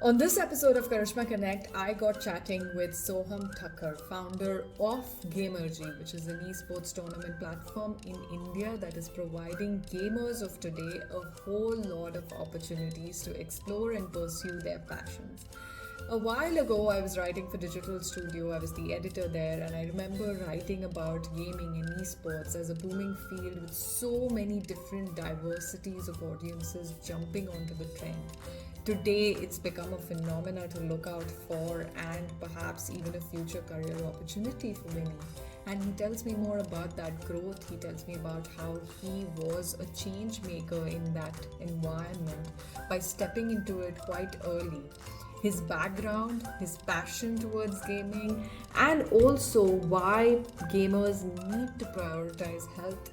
On this episode of Karishma Connect, I got chatting with Soham Thacker, founder of Gamerji, which is an esports tournament platform in India that is providing gamers of today a whole lot of opportunities to explore and pursue their passions. A while ago, I was writing for Digital Studio. I was the editor there, and I remember writing about gaming and esports as a booming field with so many different diversities of audiences jumping onto the trend. Today, it's become a phenomena to look out for and perhaps even a future career opportunity for many. And he tells me more about that growth. He tells me about how he was a change maker in that environment by stepping into it quite early. His background, his passion towards gaming, and also why gamers need to prioritize health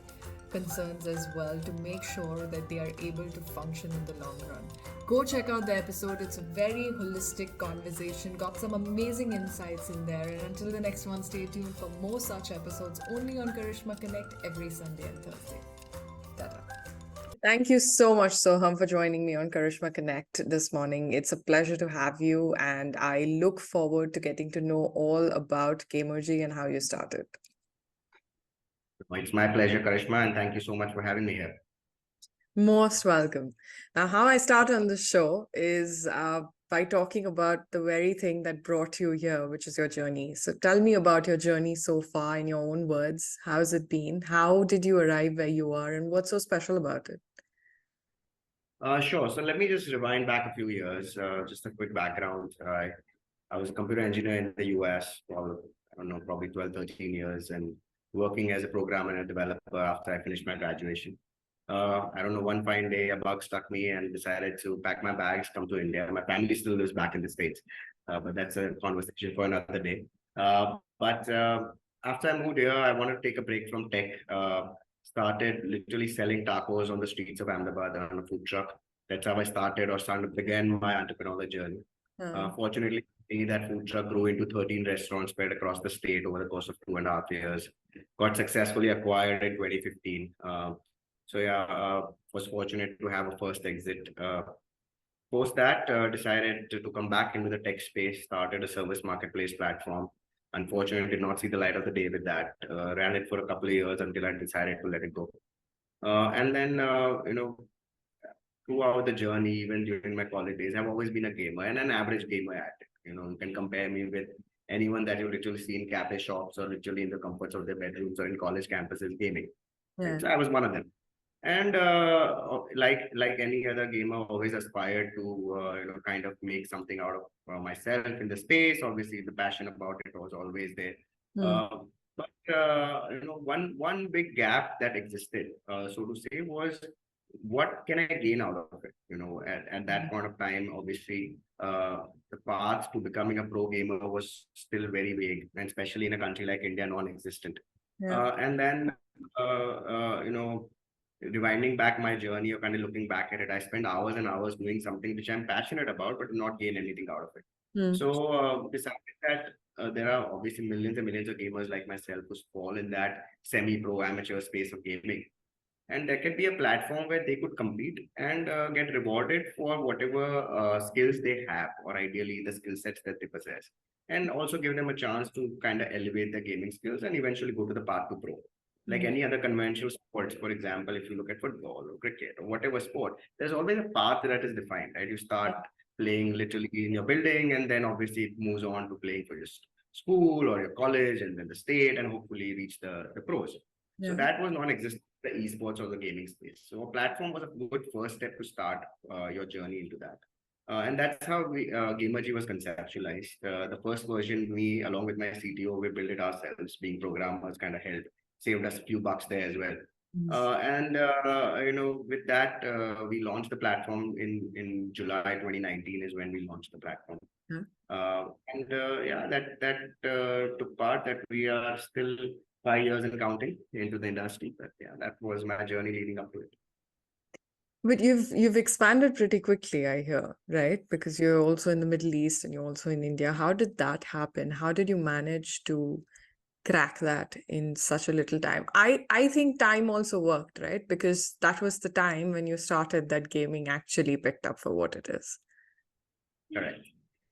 concerns as well to make sure that they are able to function in the long run. Go check out the episode. It's a very holistic conversation, got some amazing insights in there. And until the next one, stay tuned for more such episodes only on Karishma Connect every Sunday and Thursday. Ta-ta. Thank you so much, Soham, for joining me on Karishma Connect this morning. It's a pleasure to have you, and I look forward to getting to know all about Gamerji and how you started. It's my pleasure, Karishma, and thank you so much for having me here. Most welcome. Now, how I start on the show is by talking about the very thing that brought you here, which is your journey. So tell me about your journey so far in your own words. How's it been? How did you arrive where you are, and what's so special about it? Sure. So let me just rewind back a few years. Just a quick background. I was a computer engineer in the US for, I don't know, probably 12, 13 years and working as a programmer and a developer after I finished my graduation. I don't know, one fine day, a bug struck me and decided to pack my bags, come to India. My family still lives back in the States, but that's a conversation for another day. But after I moved here, I wanted to take a break from tech. Started literally selling tacos on the streets of Ahmedabad on a food truck. That's how I began my entrepreneurial journey. Fortunately, that food truck grew into 13 restaurants spread across the state over the course of 2.5 years. Got successfully acquired in 2015. Was fortunate to have a first exit. Post that, decided to come back into the tech space, started a service marketplace platform. Unfortunately, did not see the light of the day with that. Ran it for a couple of years until I decided to let it go. And then, throughout the journey, even during my college days, I've always been a gamer and an average gamer at it. You can compare me with anyone that you literally see in cafe shops or literally in the comforts of their bedrooms or in college campuses gaming. Yeah. Right? So I was one of them. And like any other gamer, always aspired to kind of make something out of myself in the space. Obviously, the passion about it was always there. One big gap that existed, so to say, was what can I gain out of it? At that point of time, obviously, the path to becoming a pro gamer was still very vague, and especially in a country like India, non-existent. Yeah. And then, rewinding back my journey or kind of looking back at it, I spent hours and hours doing something which I'm passionate about, but not gain anything out of it. So decided that there are obviously millions and millions of gamers like myself who fall in that semi-pro amateur space of gaming. And there could be a platform where they could compete and get rewarded for whatever skills they have, or ideally the skill sets that they possess. And also give them a chance to kind of elevate their gaming skills and eventually go to the path to pro. Like any other conventional sports, for example, if you look at football or cricket or whatever sport, there's always a path that is defined, right? You start playing literally in your building, and then obviously it moves on to playing for your school or your college and then the state, and hopefully reach the pros. Yeah. So that was non-existent in the esports or the gaming space. So a platform was a good first step to start your journey into that. And that's how Gamerji was conceptualized. The first version, me along with my CTO, we built it ourselves. Being programmers kind of helped. Saved us a few bucks there as well. With that, we launched the platform in July 2019 is when we launched the platform. That took part that we are still 5 years and counting into the industry. But yeah, that was my journey leading up to it. But you've expanded pretty quickly, I hear, right? Because you're also in the Middle East and you're also in India. How did that happen? How did you manage to crack that in such a little time? I think time also worked, right? Because that was the time when you started that gaming actually picked up for what it is. Correct.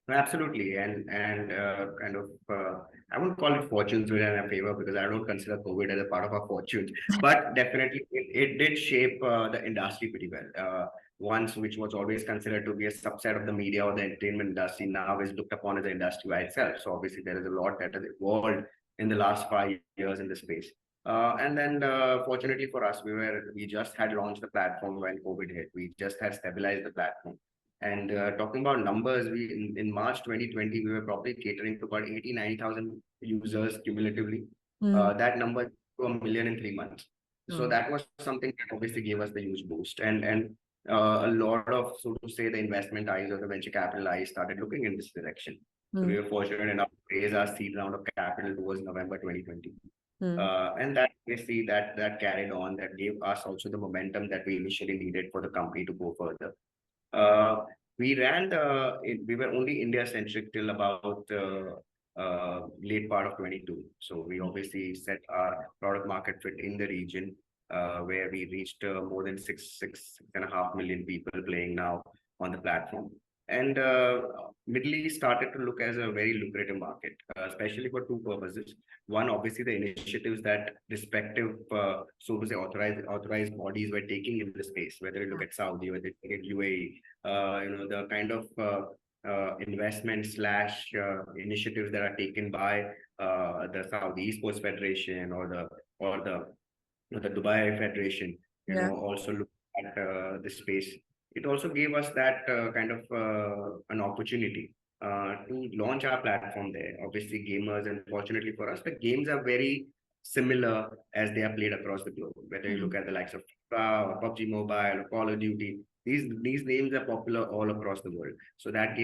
Absolutely, and kind of I wouldn't call it fortunes were in our favor because I don't consider COVID as a part of our fortunes, but definitely it did shape the industry pretty well. Once which was always considered to be a subset of the media or the entertainment industry now is looked upon as an industry by itself. So obviously there is a lot that has evolved in the last 5 years in the space. And then fortunately for us, we just had launched the platform when COVID hit. We just had stabilized the platform. And talking about numbers, in March 2020, we were probably catering to about 89,000 users cumulatively. That number to 1 million in 3 months. So that was something that obviously gave us the huge boost. And a lot of, so to say, the investment eyes or the venture capital eyes started looking in this direction. So we were fortunate enough to raise our seed round of capital towards November 2020. And that basically that carried on, that gave us also the momentum that we initially needed for the company to go further. Uh, we were only India centric till about late part of 22. So we obviously set our product market fit in the region, where we reached more than 6.5 million people playing now on the platform. And Middle East started to look as a very lucrative market, especially for two purposes. One, obviously, the initiatives that respective, so to say, authorized bodies were taking in the space, whether you look at Saudi, whether you look at UAE, the kind of investment slash initiatives that are taken by the Saudi Esports Federation or the Dubai Federation, also look at the space. It also gave us that kind of an opportunity to launch our platform there. Obviously, gamers, and fortunately for us, the games are very similar as they are played across the globe. Whether you look at the likes of FIFA or PUBG Mobile or Call of Duty, these names are popular all across the world. So that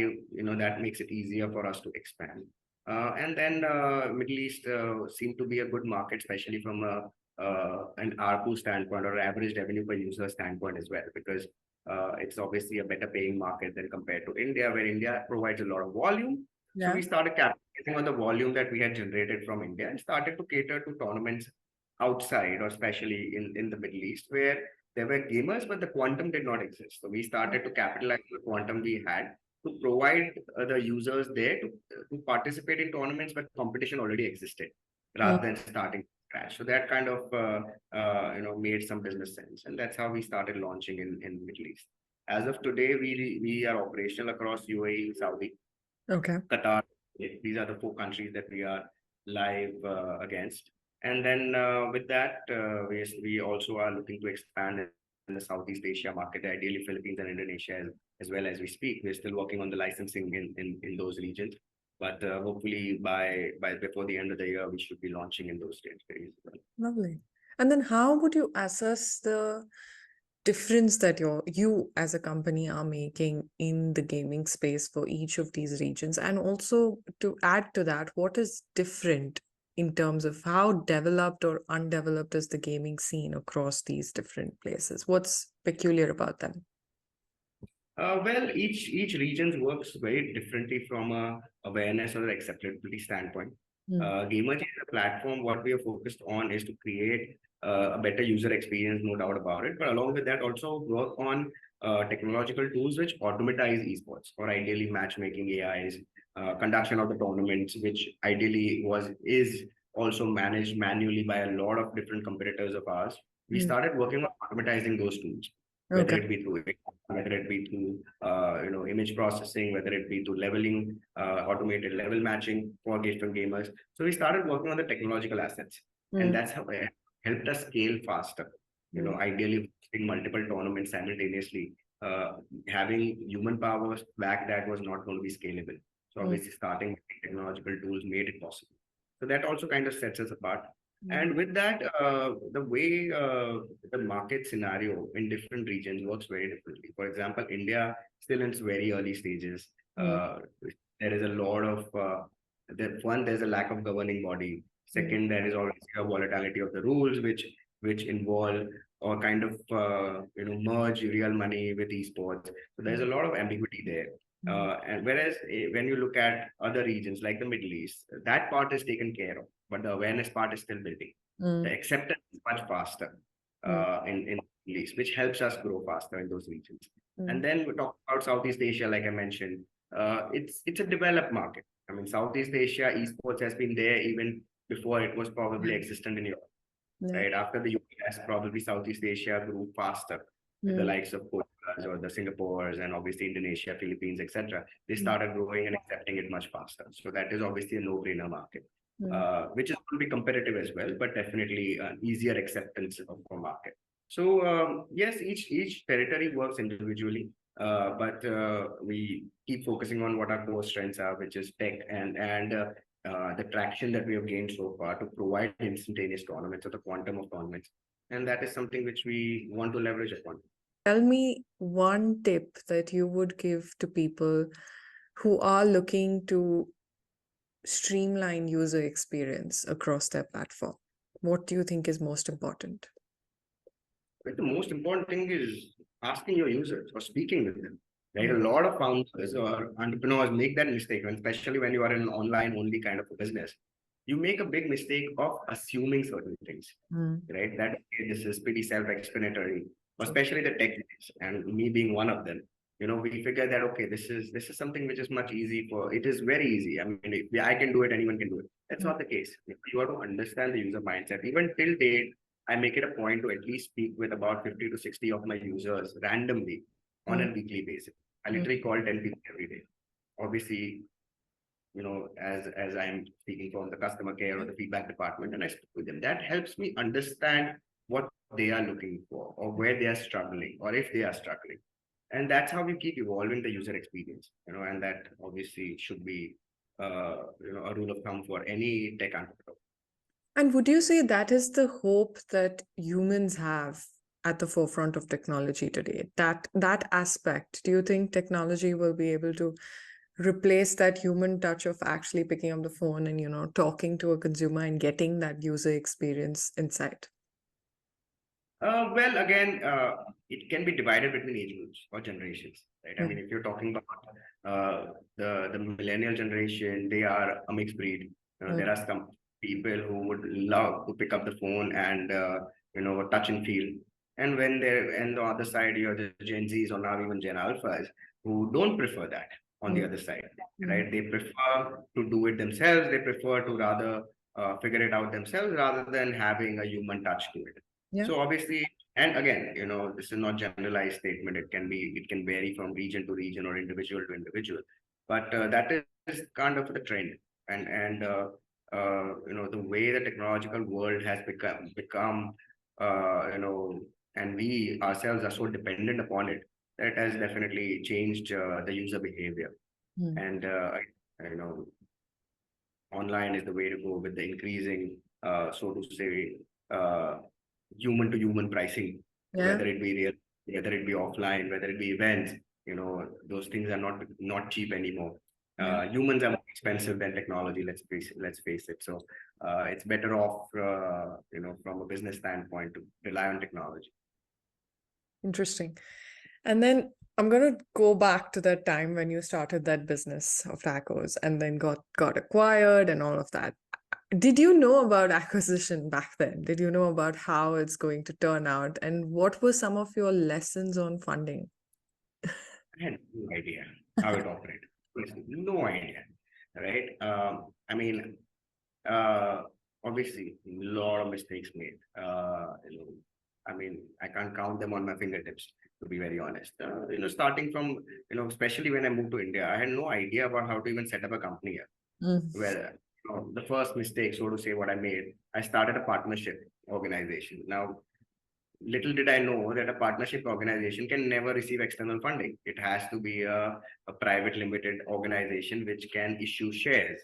makes it easier for us to expand. And then Middle East seemed to be a good market, especially from an ARPU standpoint or average revenue per user standpoint as well, because it's obviously a better paying market than compared to India, where India provides a lot of volume. So we started capitalizing on the volume that we had generated from India and started to cater to tournaments outside, or especially in the Middle East, where there were gamers, but the quantum did not exist. So we started to capitalize on the quantum we had to provide the users there to participate in tournaments where competition already existed, rather than starting from scratch. So that kind of made some business sense, and that's how we started launching in Middle East. As of today, we are operational across UAE, Saudi, Qatar. These are the 4 countries that we are live against. And then with that, we also are looking to expand in the Southeast Asia market, ideally Philippines and Indonesia as well as we speak. We're still working on the licensing in those regions, but hopefully before the end of the year, we should be launching in those territories as well. Lovely. And then how would you assess the difference that you as a company are making in the gaming space for each of these regions? And also, to add to that, what is different in terms of how developed or undeveloped is the gaming scene across these different places? What's peculiar about them? Well, each region works very differently from a awareness or acceptability standpoint. Gamerji is a platform. What we are focused on is to create a better user experience, no doubt about it. But along with that, also work on technological tools which automatize esports, or ideally matchmaking AIs, conduction of the tournaments, which ideally is also managed manually by a lot of different competitors of ours. We started working on automatizing those tools, whether it be through image processing, whether it be through leveling, automated level matching for different gamers. So we started working on the technological assets, and that's how it helped us scale faster. Ideally in multiple tournaments simultaneously, having human powers back, that was not going to be scalable. So obviously starting with technological tools made it possible. So that also kind of sets us apart. And with that, the way the market scenario in different regions works very differently. For example, India still in its very early stages. There is a lot of there's a lack of governing body. Second, there is always a volatility of the rules, which involve or kind of merge real money with esports. So there's a lot of ambiguity there. And whereas when you look at other regions like the Middle East, that part is taken care of, but the awareness part is still building. The acceptance is much faster in the Middle East, which helps us grow faster in those regions. And then we talk about Southeast Asia, like I mentioned. It's a developed market. I mean, Southeast Asia esports has been there even before it was probably existent in Europe, right? After the US, probably Southeast Asia grew faster with the likes of Koreas or the Singapores and obviously Indonesia, Philippines, etc. They started growing and accepting it much faster. So that is obviously a no-brainer market, which is going to be competitive as well, but definitely easier acceptance of the market. So yes, each territory works individually, but we keep focusing on what our core strengths are, which is tech and the traction that we have gained so far to provide instantaneous tournaments or the quantum of tournaments. And that is something which we want to leverage upon. Tell me one tip that you would give to people who are looking to streamline user experience across their platform. What do you think is most important? But the most important thing is asking your users or speaking with them. Right? A lot of founders or entrepreneurs make that mistake, and especially when you are in an online only kind of a business. You make a big mistake of assuming certain things, right? That this is pretty self-explanatory, especially the tech guys, and me being one of them. We figure that okay, this is something which is much easy for. It is very easy. I mean, if I can do it, anyone can do it. That's not the case. You have to understand the user mindset. Even till date, I make it a point to at least speak with about 50 to 60 of my users randomly on a weekly basis. I literally call 10 people every day. Obviously, as I'm speaking from the customer care or the feedback department, and I speak with them, that helps me understand what they are looking for or where they are struggling or if they are struggling. And that's how we keep evolving the user experience, and that obviously should be, a rule of thumb for any tech entrepreneur. And would you say that is the hope that humans have at the forefront of technology today? That aspect, do you think technology will be able to replace that human touch of actually picking up the phone and talking to a consumer and getting that user experience insight? Well, again, it can be divided between age groups or generations, right? I mean, if you're talking about the millennial generation, they are a mixed breed. There are some people who would love to pick up the phone and touch and feel. And the other side, you have the Gen Zs or now even Gen Alphas who don't prefer that on the other side, right? They prefer to do it themselves. They prefer to rather figure it out themselves rather than having a human touch to it. So obviously, and again, this is not generalized statement. It can vary from region to region or individual to individual, but that is kind of the trend. And the way the technological world has become, and we ourselves are so dependent upon it, that has definitely changed the user behavior. And online is the way to go with the increasing, so to say, human to human pricing, whether it be real, whether it be offline, whether it be events. Those things are not cheap anymore. Humans are more expensive than technology. Let's face it. So it's better off, from a business standpoint, to rely on technology. Interesting. And then I'm going to go back to that time when you started that business of tacos and then got acquired and all of that. Did you know about acquisition back then? Did you know about how it's going to turn out? And what were some of your lessons on funding? I had no idea how it operated. No idea, right? I mean, obviously, a lot of mistakes made. I mean, I can't count them on my fingertips, to be very honest. Starting from, especially when I moved to India, I had no idea about how to even set up a company here. Where the first mistake, so to say, what I made, I started a partnership organization. Now, little did I know that a partnership organization can never receive external funding. It has to be a private limited organization which can issue shares,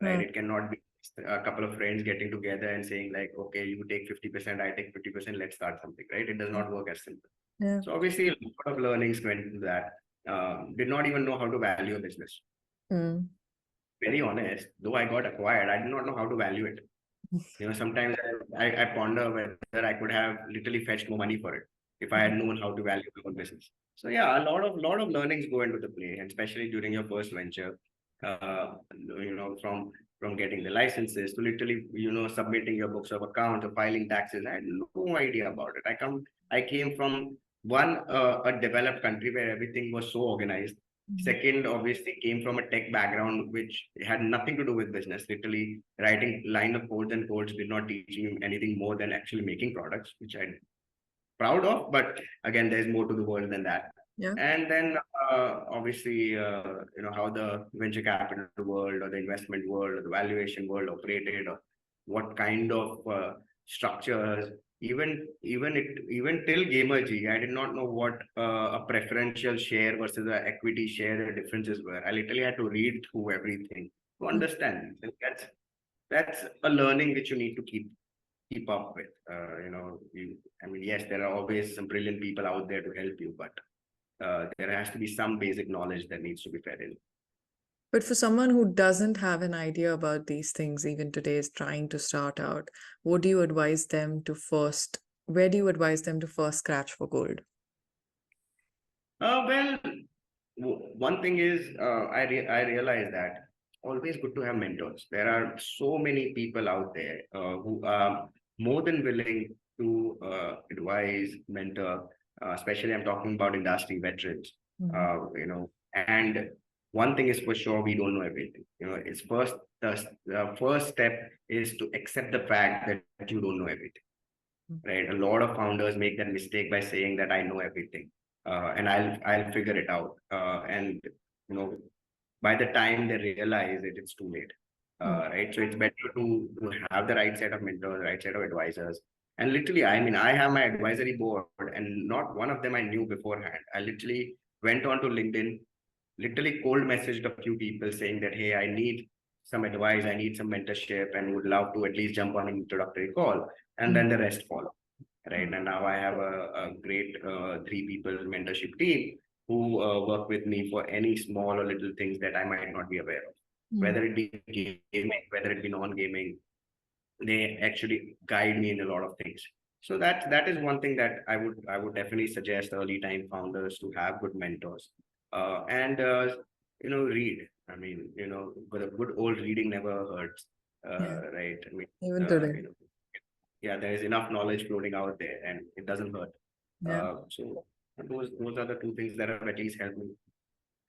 right? It cannot be a couple of friends getting together and saying like, okay, you take 50%, I take 50%, let's start something, right? It does not work as simple. So obviously a lot of learnings went into that. Did not even know how to value a business. Very honest, though I got acquired, I did not know how to value it. Sometimes I ponder whether I could have literally fetched more money for it if I had known how to value my own business. So yeah, a lot of learnings go into the play, and especially during your first venture, from getting the licenses to literally, submitting your books of accounts or filing taxes. I had no idea about it. I came from one, a developed country where everything was so organized. Second, obviously, came from a tech background which had nothing to do with business. Literally, writing line of codes and codes did not teach me anything more than actually making products, which I'm proud of. But again, there's more to the world than that. Yeah. And then, obviously, how the venture capital world or the investment world or the valuation world operated, or what kind of structures. Even till Gamerji, I did not know what a preferential share versus an equity share, the differences were. I literally had to read through everything to understand. And that's a learning which you need to keep up with. I mean, yes, there are always some brilliant people out there to help you, but there has to be some basic knowledge that needs to be fed in. But for someone who doesn't have an idea about these things, even today is trying to start out, what do you advise them to first, where do you advise them to first scratch for gold? Well, one thing is, I realize that always good to have mentors. There are so many people out there who are more than willing to advise, mentor. Especially, I'm talking about industry veterans. And one thing is for sure, we don't know everything. It's first the first step is to accept the fact that you don't know everything. Right? A lot of founders make that mistake by saying that I know everything, and I'll figure it out. And by the time they realize it, it's too late. Right? So it's better to have the right set of mentors, right set of advisors. And literally, I mean, I have my advisory board, and not one of them I knew beforehand. I literally went on to LinkedIn, literally cold messaged a few people saying that, hey, I need some advice, I need some mentorship, and would love to at least jump on an introductory call. And then the rest follow. Right. And now I have a great 3 people mentorship team who work with me for any small or little things that I might not be aware of, whether it be gaming, whether it be non-gaming. They actually guide me in a lot of things. So that is one thing that I would definitely suggest early time founders to have good mentors, and read. I mean, good old reading never hurts, right? I mean, Even today. Yeah, there is enough knowledge floating out there, and it doesn't hurt. Yeah. So those are the 2 things that have at least helped me.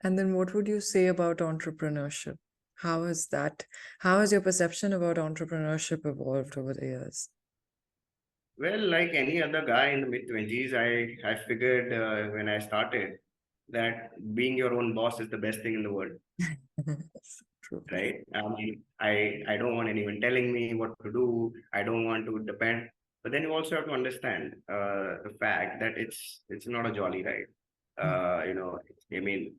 And then what would you say about entrepreneurship? How has your perception about entrepreneurship evolved over the years? Well, like any other guy in the mid-20s, I figured when I started that being your own boss is the best thing in the world. True. Right? I mean, I don't want anyone telling me what to do. I don't want to depend. But then you also have to understand the fact that it's not a jolly ride. I mean,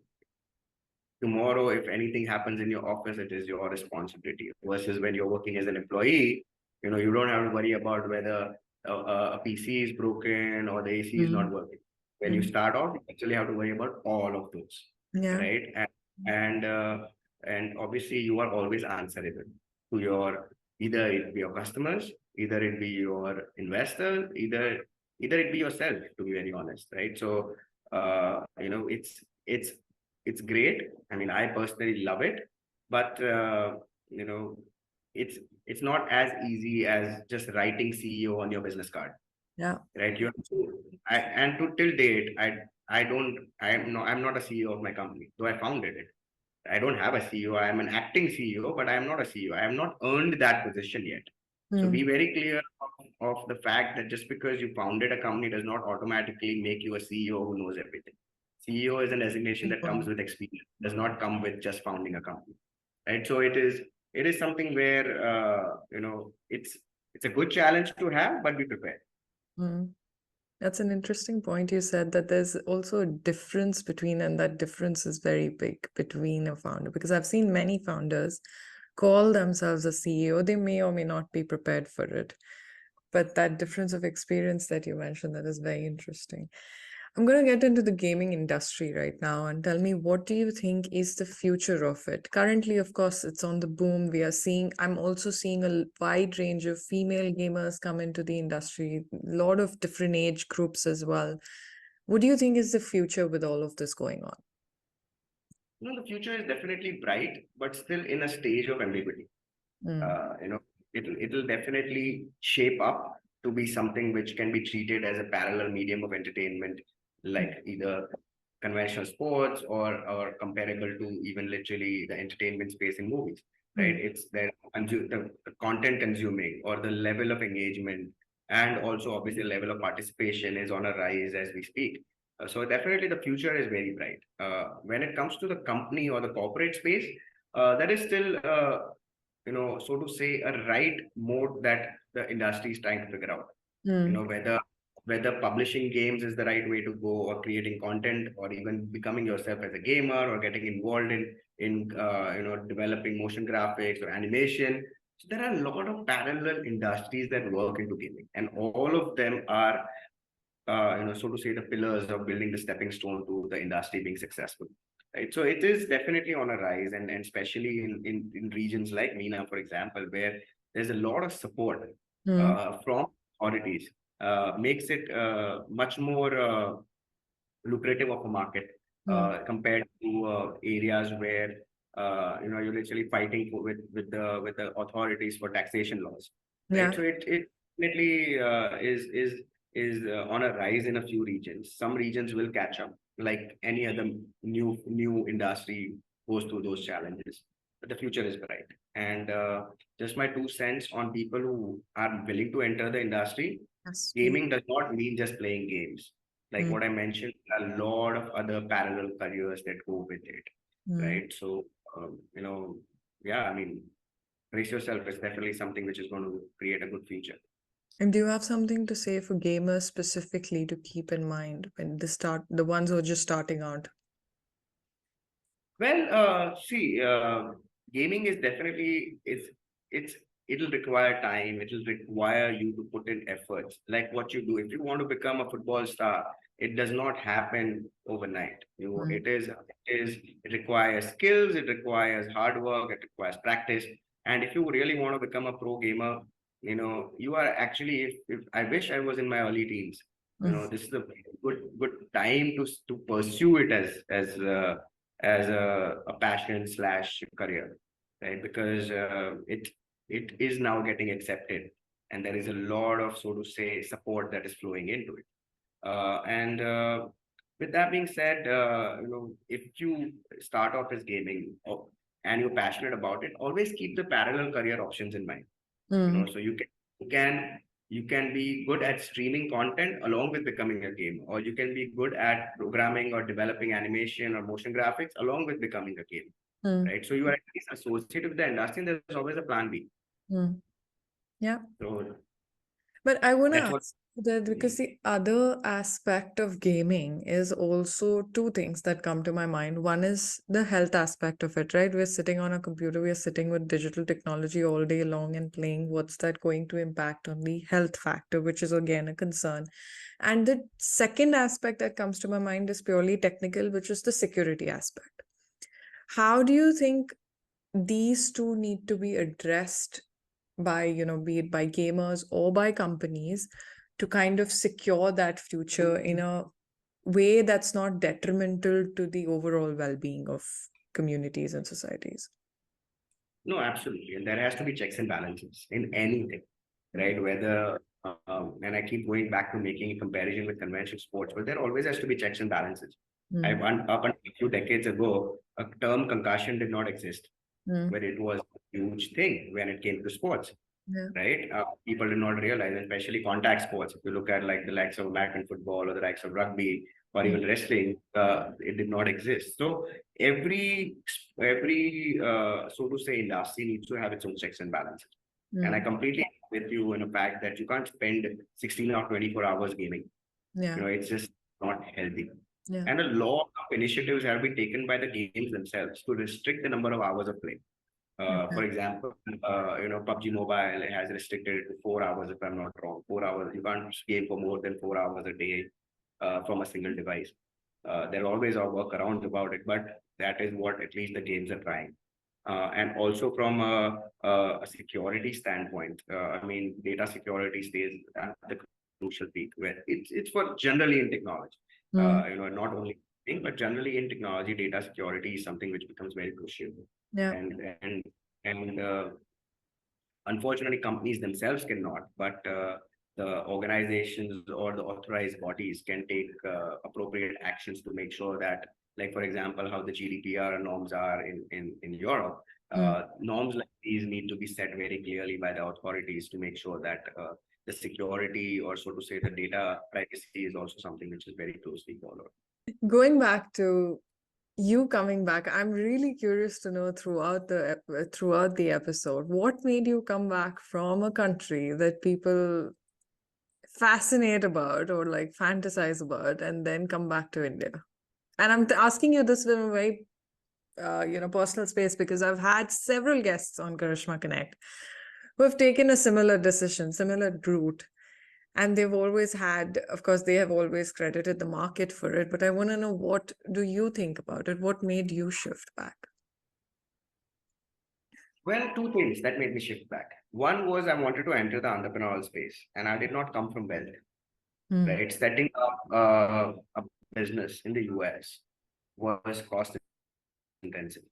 tomorrow, if anything happens in your office, it is your responsibility. Versus when you're working as an employee, you don't have to worry about whether a PC is broken or the AC is not working. When you start off, you actually have to worry about all of those, Yeah. right? And obviously, you are always answerable to your, either it be your customers, either it be your investors, either it be yourself. To be very honest, right? So it's great. I mean, I personally love it, but you know, it's not as easy as just writing CEO on your business card. Yeah. Right? And to till date, I'm not a CEO of my company, though I founded it. I don't have a CEO. I am an acting CEO, but I am not a CEO. I have not earned that position yet. So be very clear of the fact that just because you founded a company does not automatically make you a CEO who knows everything. CEO is a designation that comes with experience, does not come with just founding a company, right? So it is something where it's a good challenge to have, but be prepared. That's an interesting point. You said that there's also a difference between, and that difference is very big between a founder, because I've seen many founders call themselves a CEO. They may or may not be prepared for it. But that difference of experience that you mentioned, that is very interesting. I'm going to get into the gaming industry right now, and tell me, what do you think is the future of it? Currently, of course, it's on the boom. I'm also seeing a wide range of female gamers come into the industry, a lot of different age groups as well. What do you think is the future with all of this going on? The future is definitely bright, but still in a stage of ambiguity. It'll definitely shape up to be something which can be treated as a parallel medium of entertainment, like either conventional sports or comparable to even literally the entertainment space in movies, right? It's the content consuming or the level of engagement and also obviously the level of participation is on a rise as we speak. So definitely the future is very bright. When it comes to the company or the corporate space, that is still, so to say, a right mode that the industry is trying to figure out. Whether publishing games is the right way to go, or creating content, or even becoming yourself as a gamer, or getting involved in developing motion graphics or animation. So there are a lot of parallel industries that work into gaming, and all of them are so to say, the pillars of building the stepping stone to the industry being successful. Right. So it is definitely on a rise, and especially in regions like MENA, for example, where there's a lot of support from authorities, makes it much more lucrative of a market compared to areas where you're literally fighting with the authorities for taxation laws, right? So it definitely is on a rise in a few regions. Some regions will catch up, like any other new industry goes through those challenges. But the future is bright, and just my 2 cents on people who are willing to enter the industry. Yes. Gaming does not mean just playing games. Like what I mentioned, a lot of other parallel careers that go with it, right? So, yeah, I mean, brace yourself. It's definitely something which is going to create a good future. And do you have something to say for gamers specifically to keep in mind when the ones who are just starting out? Well, see, gaming is definitely it'll require time. It'll require you to put in efforts, like what you do. If you want to become a football star, it does not happen overnight. It requires skills. It requires hard work. It requires practice. And if you really want to become a pro gamer, you are actually. If I wish I was in my early teens. This is a good time to pursue it as a passion slash career, right? Because it is now getting accepted, and there is a lot of, so to say, support that is flowing into it. And with that being said, if you start off as gaming and you're passionate about it, always keep the parallel career options in mind. So you can you can be good at streaming content along with becoming a gamer, or you can be good at programming or developing animation or motion graphics along with becoming a gamer, right? So you are at least associated with the industry, and there's always a plan B. Yeah. So but I want to that's what. ask that, because the other aspect of gaming is also two things that come to my mind. One is the health aspect of it, right? We're sitting on a computer, we're sitting with digital technology all day long and playing. What's that going to impact on the health factor, which is again a concern? And the second aspect that comes to my mind is purely technical, which is the security aspect. How do you think these two need to be addressed by, be it by gamers or by companies, to kind of secure that future in a way that's not detrimental to the overall well-being of communities and societies? No, absolutely. And there has to be checks and balances in anything, right? Whether, and I keep going back to making a comparison with conventional sports, but there always has to be checks and balances. Up until a few decades ago, a term concussion did not exist, but it was a huge thing when it came to sports, right? People did not realize, especially contact sports. If you look at like the likes of American football or the likes of rugby or even wrestling, it did not exist. So every so to say industry needs to have its own checks and balances. And I completely agree with you in the fact that you can't spend 16 or 24 hours gaming. It's just not healthy. And a lot of initiatives have been taken by the games themselves to restrict the number of hours of play. For example, PUBG Mobile has restricted it to 4 hours, if I'm not wrong. 4 hours. You can't game for more than 4 hours a day from a single device. There always are workarounds about it, but that is what at least the games are trying. And also from a security standpoint, I mean, data security stays at the crucial peak, where it's for generally in technology. Not only but generally in technology, data security is something which becomes very crucial. And unfortunately, companies themselves cannot. But the organizations or the authorized bodies can take appropriate actions to make sure that, like for example, how the GDPR norms are in Europe, norms like these need to be set very clearly by the authorities to make sure that the security, or so to say, the data privacy is also something which is very closely followed. Going back to you coming back, I'm really curious to know throughout the episode, what made you come back from a country that people fascinate about or like fantasize about, and then come back to India? And I'm asking you this in a very personal space, because I've had several guests on Karishma Connect who have taken a similar decision, similar route. And they've always had, of course, they have always credited the market for it. But I want to know, what do you think about it? What made you shift back? Well, two things that made me shift back. One was I wanted to enter the entrepreneurial space, and I did not come from wealth. Right? Setting up a business in the US was cost intensive.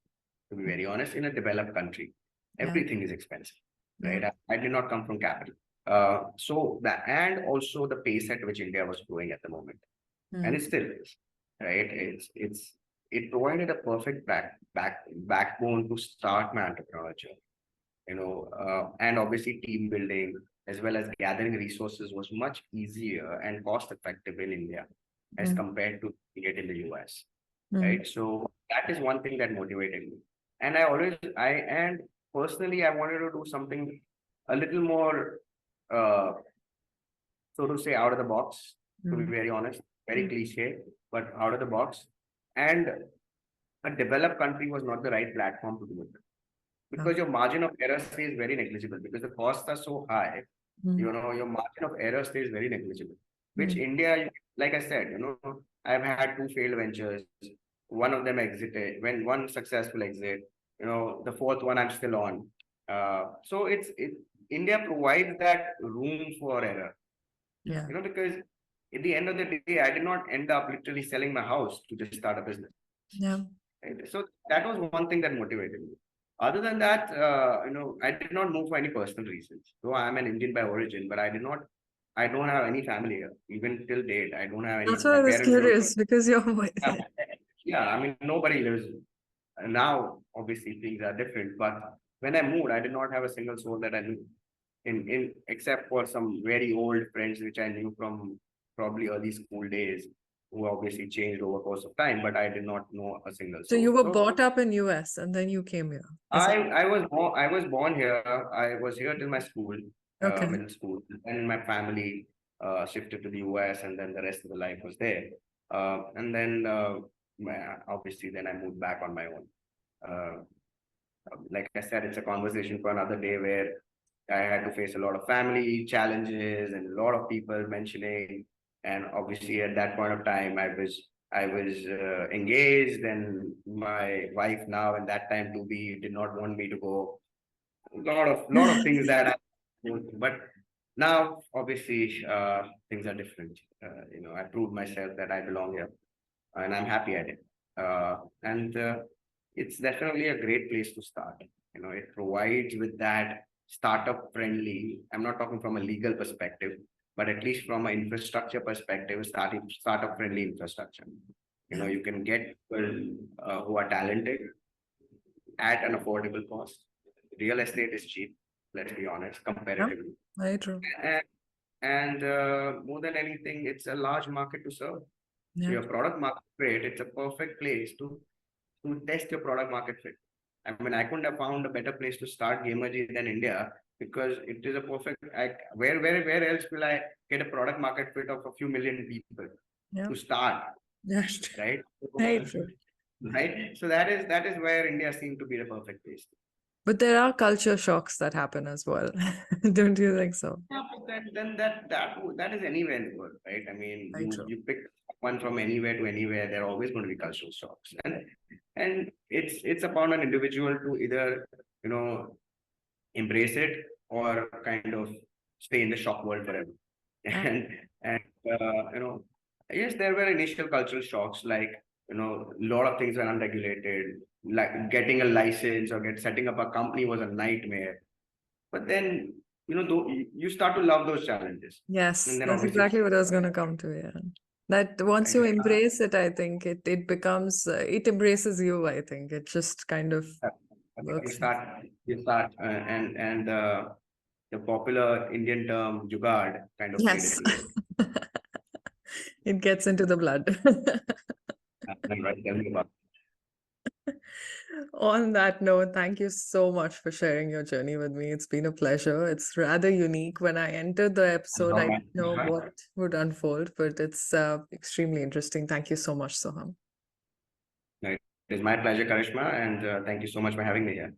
To be very honest, in a developed country, everything is expensive, right? I did not come from capital. So that, and also the pace at which India was growing at the moment, and it still is, right? It provided a perfect backbone to start my entrepreneurial journey, and obviously team building as well as gathering resources was much easier and cost effective in India as compared to it in the US, right? So that is one thing that motivated me. And and personally, I wanted to do something a little more, so to say, out of the box, to be very honest, very cliche, but out of the box. And a developed country was not the right platform to do it, because your margin of error stays very negligible because the costs are so high. Your margin of error stays very negligible, which India, like I said, I've had two failed ventures. One of them exited, when one successful exit, the fourth one I'm still on. So India provides that room for error, because at the end of the day, I did not end up literally selling my house to just start a business. Right? So that was one thing that motivated me. Other than that, I did not move for any personal reasons. Though I am an Indian by origin, but I don't have any family here. Even till date, I don't have any. That's why I was curious, because you're. Yeah, I mean, nobody lives. Now, obviously, things are different. But when I moved, I did not have a single soul that I knew, in except for some very old friends which I knew from probably early school days, who obviously changed over course of time, but I did not know a single soul. So you were brought up in US and then you came here. I was born here. I was here till my school, middle school, and my family shifted to the US, and then the rest of the life was there. And then obviously then I moved back on my own. Like I said, it's a conversation for another day, where I had to face a lot of family challenges and a lot of people mentioning. And obviously at that point of time, I was engaged, and my wife now, and that time to be, did not want me to go. A lot of things that but now obviously things are different. I proved myself that I belong here, and I'm happy at it. And it's definitely a great place to start. It provides with that startup friendly. I'm not talking from a legal perspective, but at least from an infrastructure perspective, startup friendly infrastructure. You can get people who are talented at an affordable cost. Real estate is cheap, let's be honest, comparatively. Very true. And more than anything, it's a large market to serve. Your product market fit, it's a perfect place to test your product market fit. I mean, I couldn't have found a better place to start Gamerji than India, because it is a perfect. Where else will I get a product market fit of a few million people to start? Right. Right. So that is where India seemed to be the perfect place. But there are culture shocks that happen as well. Don't you think so? Yeah, but then that is anywhere in the world, right? I mean, you pick one from anywhere to anywhere, there are always going to be cultural shocks. And it's upon an individual to either, embrace it, or kind of stay in the shock world forever. And yes, there were initial cultural shocks, like, a lot of things were unregulated, like getting a license or setting up a company was a nightmare. But then you start to love those challenges. Yes, And then that's obviously, exactly what I was going to come to. Yeah. That once you right, embrace it, I think it becomes, it embraces you, I think. It just kind of you works. start, and the popular Indian term jugaad kind of faded Yes. away. It gets into the blood. Right, tell me about On that note, thank you so much for sharing your journey with me. It's been a pleasure. It's rather unique. When I entered the episode, I didn't know what would unfold, but it's extremely interesting. Thank you so much, Soham. it is my pleasure, Karishma, and thank you so much for having me here.